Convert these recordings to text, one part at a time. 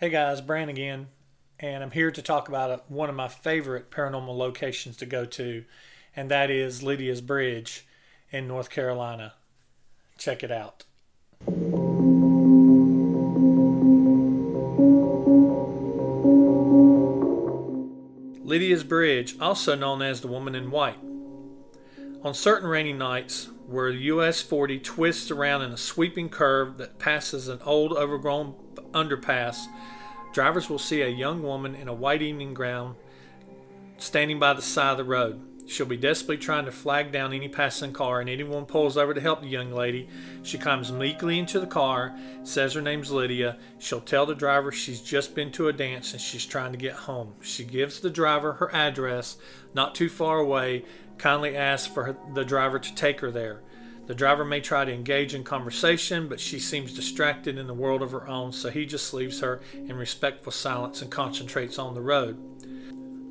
Hey guys, Bran again, and I'm here to talk about one of my favorite paranormal locations to go to, and that is Lydias Bridge in North Carolina. Check it out. Lydias Bridge, also known as the Woman in White. On certain rainy nights, where US 40 twists around in a sweeping curve that passes an old overgrown underpass, drivers will see a young woman in a white evening gown standing by the side of the road. She'll be desperately trying to flag down any passing car, and anyone pulls over to help the young lady. She climbs meekly into the car, says her name's Lydia. She'll tell the driver she's just been to a dance and she's trying to get home. She gives the driver her address, not too far away, kindly asks for the driver to take her there. The driver may try to engage in conversation, but she seems distracted in the world of her own, so he just leaves her in respectful silence and concentrates on the road.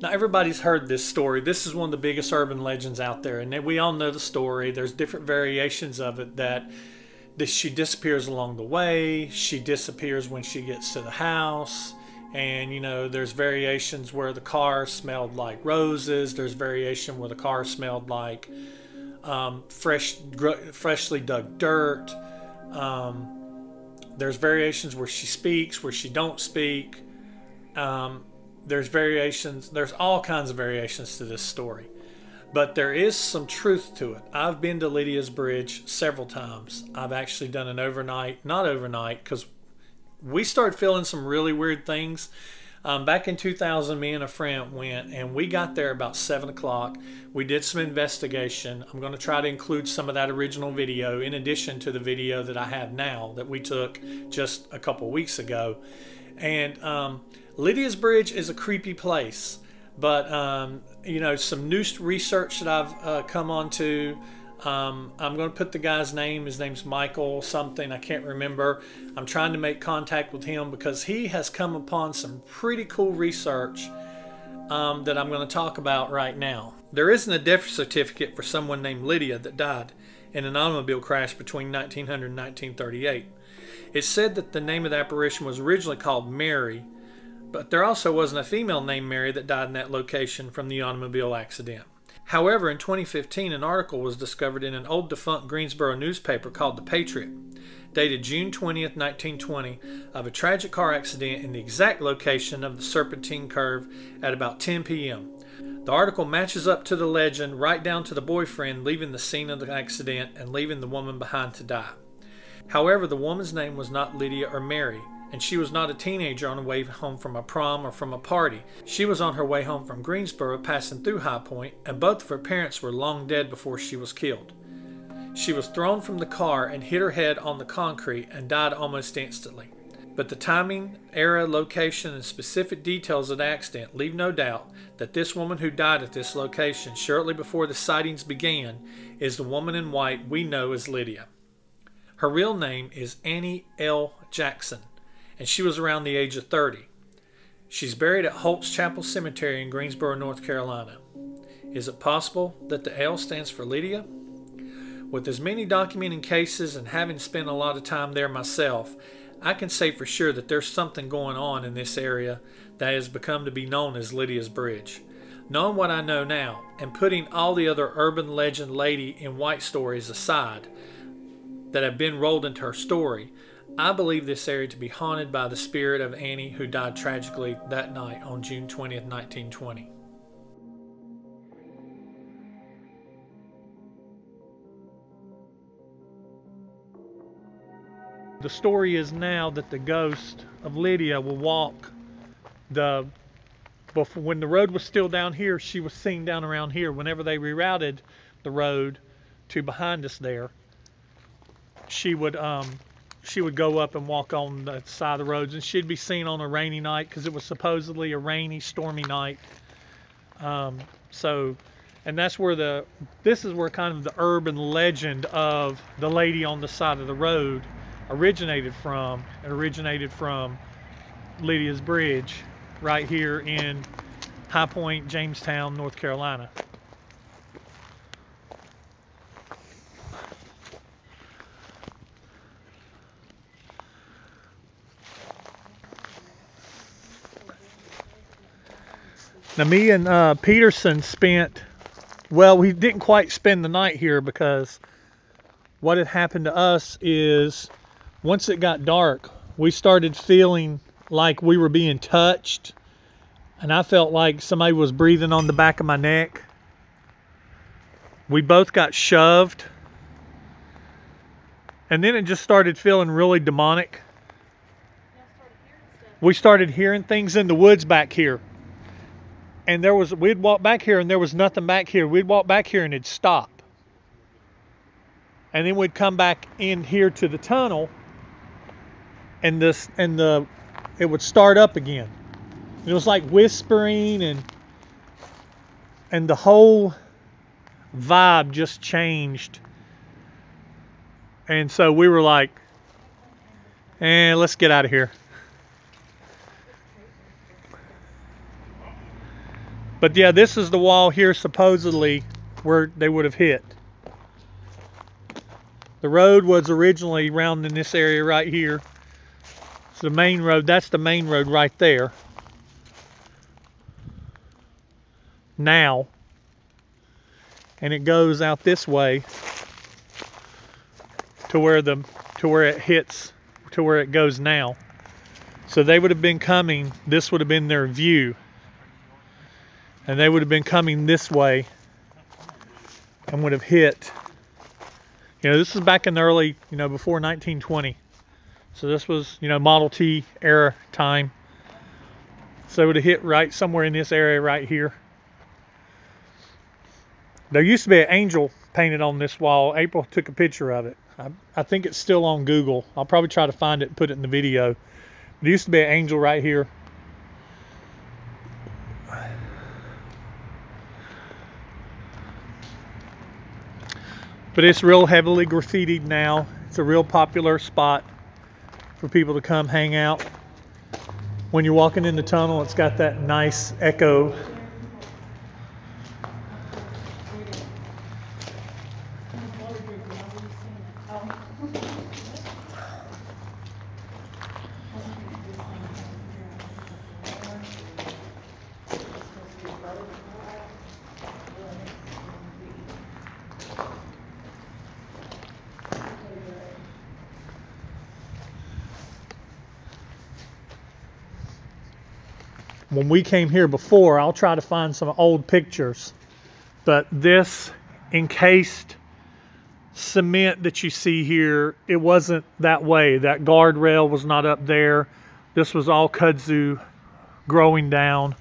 Now, everybody's heard this story. This is one of the biggest urban legends out there, and we all know the story. There's different variations of it that she disappears along the way, she disappears when she gets to the house, and there's variations where the car smelled like roses, there's variation where the car smelled like freshly dug dirt. There's variations where she speaks, where she don't speak. There's variations. There's all kinds of variations to this story, but there is some truth to it. I've been to Lydias Bridge several times. I've actually done an overnight, not overnight, because we started feeling some really weird things. Back in 2000, me and a friend went, and we got there about 7 o'clock. We did some investigation. I'm going to try to include some of that original video in addition to the video that I have now that we took just a couple weeks ago. And Lydias Bridge is a creepy place, but some new research that I've come onto. I'm going to put the guy's name. His name's Michael something. I can't remember. I'm trying to make contact with him because he has come upon some pretty cool research that I'm going to talk about right now. There isn't a death certificate for someone named Lydia that died in an automobile crash between 1900 and 1938. It's said that the name of the apparition was originally called Mary, but there also wasn't a female named Mary that died in that location from the automobile accident. However, in 2015, an article was discovered in an old defunct Greensboro newspaper called The Patriot, dated June 20th, 1920, of a tragic car accident in the exact location of the Serpentine Curve at about 10 p.m. The article matches up to the legend right down to the boyfriend leaving the scene of the accident and leaving the woman behind to die. However, the woman's name was not Lydia or Mary, and she was not a teenager on her way home from a prom or from a party. She was on her way home from Greensboro, passing through High Point, and both of her parents were long dead before she was killed. She was thrown from the car and hit her head on the concrete and died almost instantly. But the timing, era, location, and specific details of the accident leave no doubt that this woman who died at this location shortly before the sightings began is the woman in white we know as Lydia. Her real name is Annie L. Jackson, and she was around the age of 30. She's buried at Holt's Chapel Cemetery in Greensboro, North Carolina. Is it possible that the L stands for Lydia? With as many documenting cases and having spent a lot of time there myself, I can say for sure that there's something going on in this area that has become to be known as Lydias Bridge. Knowing what I know now, and putting all the other urban legend lady in white stories aside that have been rolled into her story, I believe this area to be haunted by the spirit of Annie, who died tragically that night on June 20th, 1920. The story is now that the ghost of Lydia will walk when the road was still down here, she was seen down around here. Whenever they rerouted the road to behind us there, she would go up and walk on the side of the roads, and she'd be seen on a rainy night because it was supposedly a rainy, stormy night. And that's where this is where kind of the urban legend of the lady on the side of the road originated from. It originated from Lydias Bridge right here in High Point, Jamestown, North Carolina. Now me and Peterson spent, well, we didn't quite spend the night here because what had happened to us is once it got dark, we started feeling like we were being touched, and I felt like somebody was breathing on the back of my neck. We both got shoved, and then it just started feeling really demonic. We started hearing things in the woods back here, and we'd walk back here and there was nothing back here. We'd walk back here and it'd stop, and then we'd come back in here to the tunnel, and it would start up again. It was like whispering, and the whole vibe just changed. And so we were like, let's get out of here. But yeah, this is the wall here supposedly where they would have hit. The road was originally around in this area right here. So the main road, that's the main road right there. Now. And it goes out this way to where it hits, to where it goes now. So they would have been coming, this would have been their view. And they would have been coming this way and would have hit. You know, this is back in the early, before 1920. So this was, Model T era time. So it would have hit right somewhere in this area right here. There used to be an angel painted on this wall. April took a picture of it. I think it's still on Google. I'll probably try to find it and put it in the video. There used to be an angel right here. But it's real heavily graffitied now. It's a real popular spot for people to come hang out. When you're walking in the tunnel, it's got that nice echo. When we came here before, I'll try to find some old pictures, but this encased cement that you see here, it wasn't that way. That guardrail was not up there. This was all kudzu growing down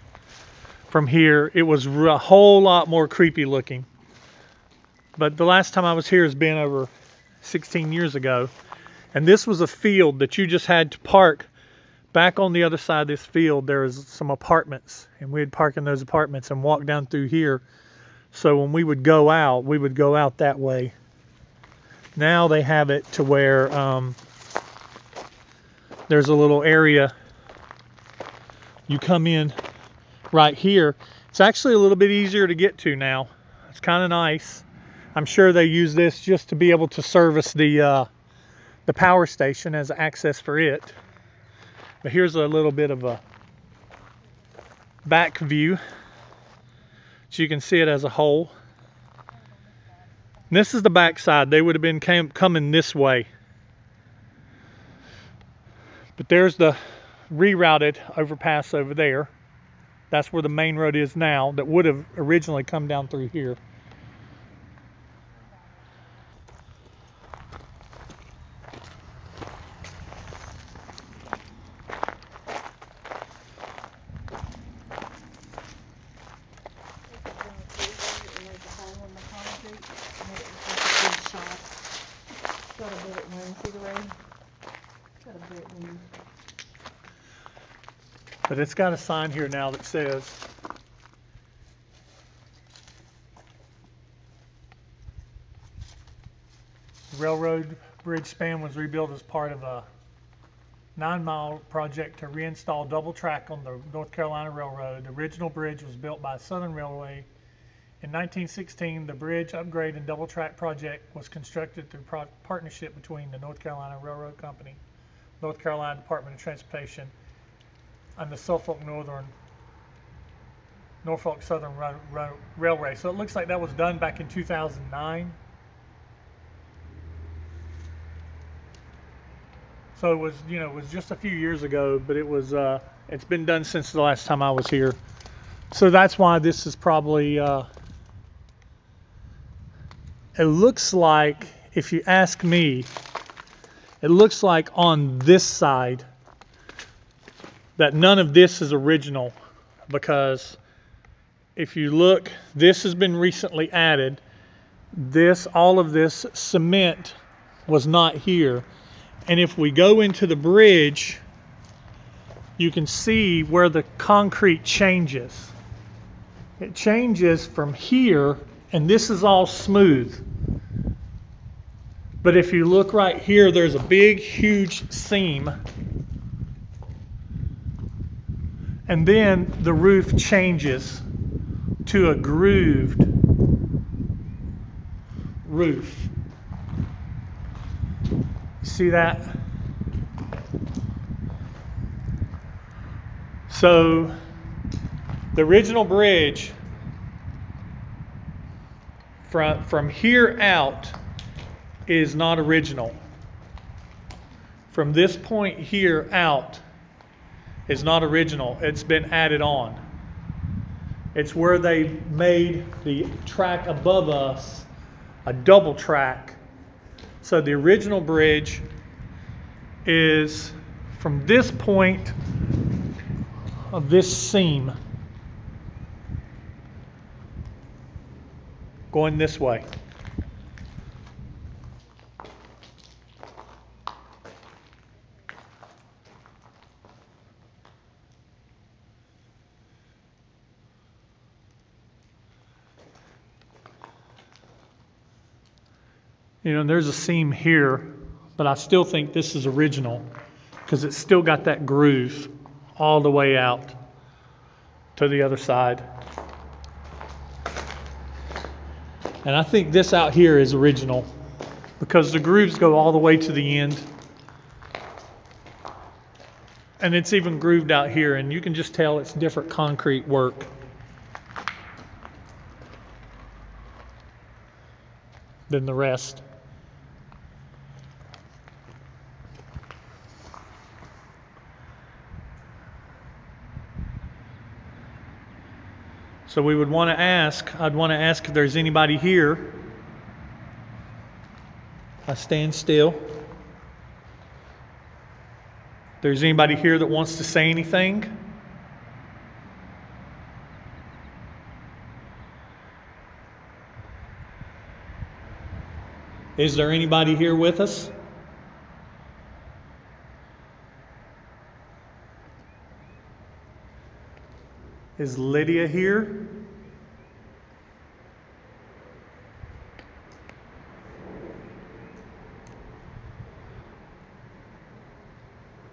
from here. It was a whole lot more creepy looking. But the last time I was here has been over 16 years ago, and this was a field that you just had to park. Back on the other side of this field, there's some apartments, and we'd park in those apartments and walk down through here. So when we would go out that way. Now they have it to where there's a little area. You come in right here. It's actually a little bit easier to get to now. It's kind of nice. I'm sure they use this just to be able to service the power station as access for it. But here's a little bit of a back view, so you can see it as a whole. And this is the back side. They would have been coming this way. But there's the rerouted overpass over there. That's where the main road is now, that would have originally come down through here. But it's got a sign here now that says railroad bridge span was rebuilt as part of a 9-mile project to reinstall double track on the North Carolina Railroad. The original bridge was built by Southern Railway. In 1916, the bridge upgrade and double track project was constructed through partnership between the North Carolina Railroad Company, North Carolina Department of Transportation, and the Suffolk Northern Norfolk Southern Railway. So it looks like that was done back in 2009. So it was, it was just a few years ago, but it's been done since the last time I was here. So that's why this is probably, it looks like, if you ask me, it looks like on this side that none of this is original, because if you look, this has been recently added. All of this cement was not here. And if we go into the bridge, you can see where the concrete changes. It changes from here, and this is all smooth. But if you look right here, there's a big, huge seam. And then the roof changes to a grooved roof. See that? So the original bridge from here out is not original. From this point here out is not original. It's been added on. It's where they made the track above us a double track. So the original bridge is from this point of this seam going this way. There's a seam here, but I still think this is original because it's still got that groove all the way out to the other side. And I think this out here is original because the grooves go all the way to the end. And it's even grooved out here, and you can just tell it's different concrete work. Than the rest. So I'd want to ask if there's anybody here. I stand still. If there's anybody here that wants to say anything. Is there anybody here with us? Is Lydia here?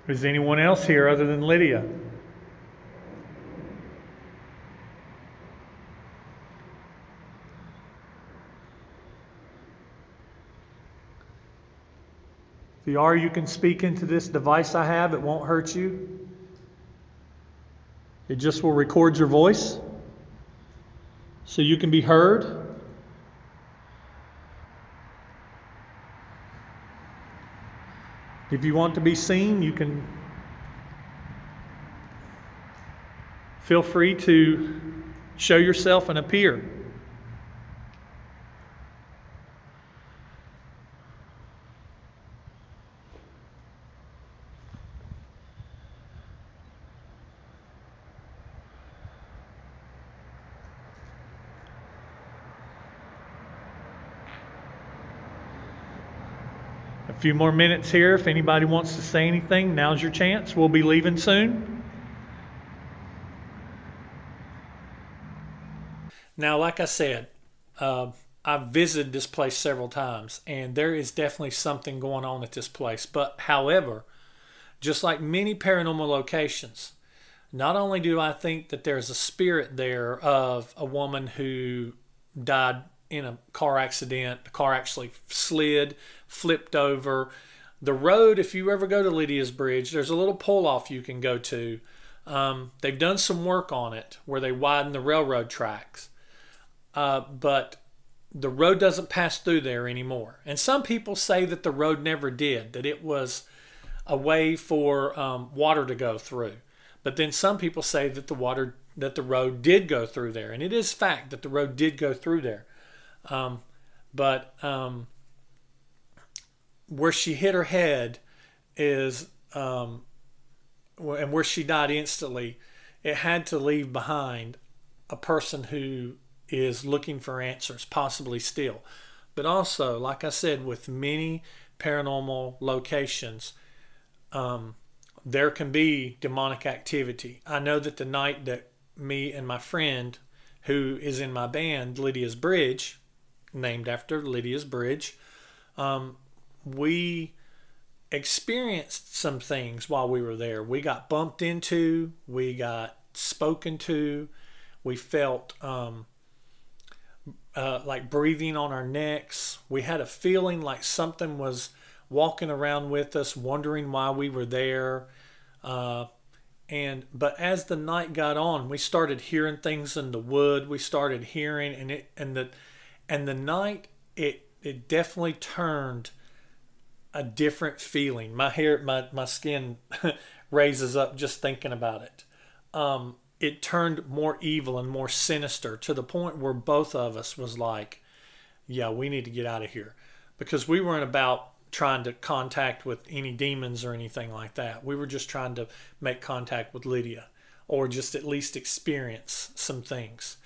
Is anyone else here other than Lydia? If you are, you can speak into this device I have. It won't hurt you. It just will record your voice so you can be heard. If you want to be seen, you can feel free to show yourself and appear. A few more minutes here. If anybody wants to say anything, now's your chance. We'll be leaving soon. Now, like I said, I've visited this place several times, and there is definitely something going on at this place. But however, just like many paranormal locations, not only do I think that there's a spirit there of a woman who died in a car accident. The car actually slid, flipped over. The road, if you ever go to Lydias Bridge, there's a little pull-off you can go to. They've done some work on it where they widen the railroad tracks, but the road doesn't pass through there anymore. And some people say that the road never did, that it was a way for water to go through. But then some people say that the road did go through there, and it is fact that the road did go through there. But where she hit her head is, and where she died instantly, it had to leave behind a person who is looking for answers, possibly still. But also, like I said, with many paranormal locations, there can be demonic activity. I know that the night that me and my friend, who is in my band, Lydias Bridge, named after Lydias Bridge, we experienced some things while we were there. We got bumped into, we got spoken to, we felt like breathing on our necks. We had a feeling like something was walking around with us, wondering why we were there. But as the night got on, we started hearing things in the wood. We started hearing, and the night it definitely turned a different feeling. My skin raises up just thinking about it. It turned more evil and more sinister, to the point where both of us was like, yeah, we need to get out of here, because we weren't about trying to contact with any demons or anything like that. We were just trying to make contact with Lydia, or just at least experience some things.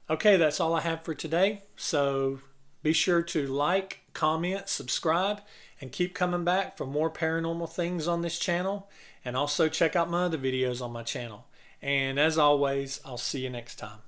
Okay, that's all I have for today. So be sure to like, comment, subscribe, and keep coming back for more paranormal things on this channel. And also check out my other videos on my channel. And as always, I'll see you next time.